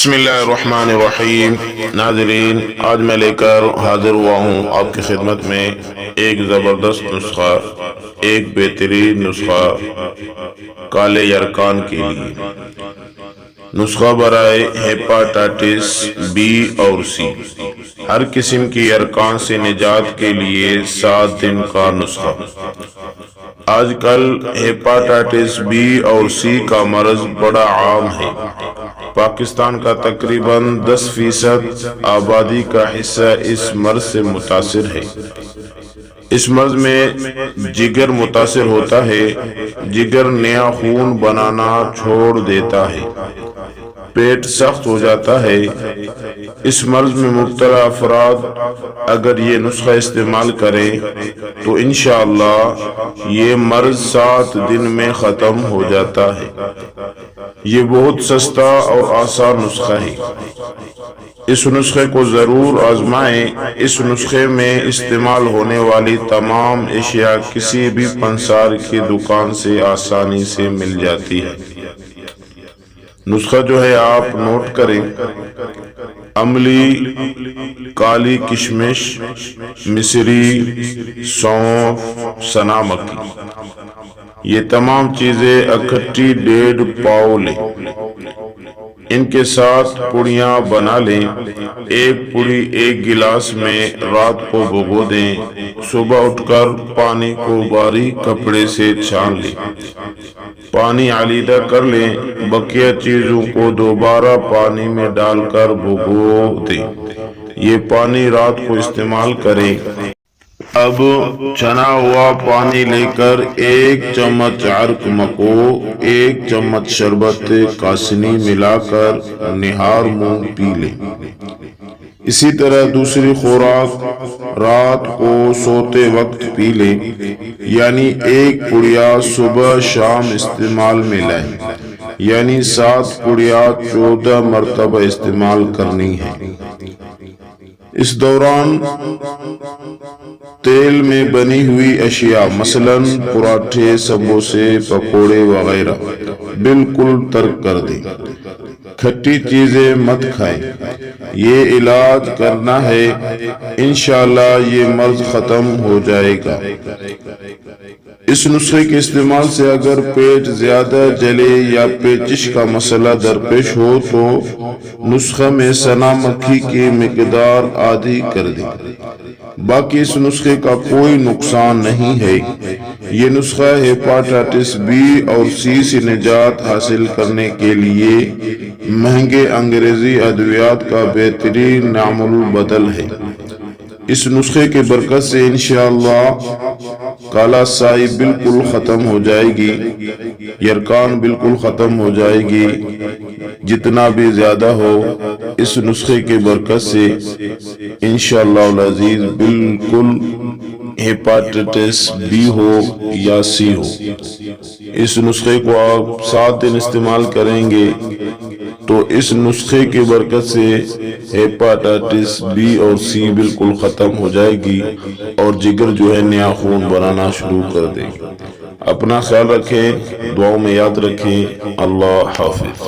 بسم اللہ الرحمن الرحیم۔ ناظرین، آج میں لے کر حاضر ہوا ہوں آپ کی خدمت میں ایک زبردست نسخہ، ایک بہترین نسخہ کالے یرقان کے لیے۔ نسخہ برائے ہیپاٹائٹس بی اور سی، ہر قسم کی یرقان سے نجات کے لیے 7 دن کا نسخہ۔ آج کل ہیپاٹائٹس بی اور سی کا مرض بڑا عام ہے۔ پاکستان کا تقریباً 10% آبادی کا حصہ اس مرض سے متاثر ہے۔ اس مرض میں جگر متاثر ہوتا ہے، جگر نیا خون بنانا چھوڑ دیتا ہے، پیٹ سخت ہو جاتا ہے۔ اس مرض میں مبتلا افراد اگر یہ نسخہ استعمال کریں تو انشاءاللہ یہ مرض 7 دن میں ختم ہو جاتا ہے۔ یہ بہت سستا اور آسان نسخہ ہے، اس نسخے کو ضرور آزمائیں۔ اس نسخے میں استعمال ہونے والی تمام اشیاء کسی بھی پنسار کی دکان سے آسانی سے مل جاتی ہے۔ نسخہ جو ہے آپ نوٹ کریں: املی، کالی کشمش، مصری، سونف، سنا مکی، یہ تمام چیزیں اکٹھی 1.5 پاؤ لیں۔ ان کے ساتھ پڑیاں بنا لیں۔ ایک پڑی 1 گلاس میں رات کو بھگو دیں، صبح اٹھ کر پانی کو باریک کپڑے سے چھان لیں، پانی علیحدہ کر لیں، بقیہ چیزوں کو دوبارہ پانی میں ڈال کر بھگو دیں۔ یہ پانی رات کو استعمال کریں۔ اب چھنا ہوا پانی لے کر 1 چمچ عرق مکو، 1 چمچ شربت کاسنی ملا کر نہار منہ پی لیں۔ اسی طرح دوسری خوراک رات کو سوتے وقت پی لیں، یعنی 1 پڑیا صبح شام استعمال میں لائیں، یعنی 7 پڑیا 14 مرتبہ استعمال کرنی ہے۔ اس دوران تیل میں بنی ہوئی اشیاء مثلاً پراٹھے، سموسے، پکوڑے وغیرہ بالکل ترک کر دیں۔ کھٹی چیزیں مت کھائیں۔ یہ علاج کرنا ہے، انشاءاللہ یہ مرض ختم ہو جائے گا۔ اس نسخے کے استعمال سے اگر پیٹ زیادہ جلے یا پیچش کا مسئلہ درپیش ہو تو نسخہ میں سنا مکھی کی مقدار آدھی کر دیں۔ باقی اس نسخے کا کوئی نقصان نہیں ہے۔ یہ نسخہ ہیپاٹائٹس بی اور سی سے نجات حاصل کرنے کے لیے مہنگے انگریزی ادویات کا بہترین نعم البدل ہے۔ اس نسخے کے برکت سے انشاءاللہ کالا سائی بالکل ختم ہو جائے گی، یرقان بالکل ختم ہو جائے گی، جتنا بھی زیادہ ہو اس نسخے کے برکت سے انشاءاللہ العزیز بالکل ہیپاٹائٹس بی ہو یا سی ہو۔ اس نسخے کو آپ 7 دن استعمال کریں گے تو اس نسخے کی برکت سے ہیپاٹائٹس بی اور سی بالکل ختم ہو جائے گی اور جگر جو ہے نیا خون بنانا شروع کر دے گی۔ اپنا خیال رکھیں، دعاؤں میں یاد رکھیں۔ اللہ حافظ۔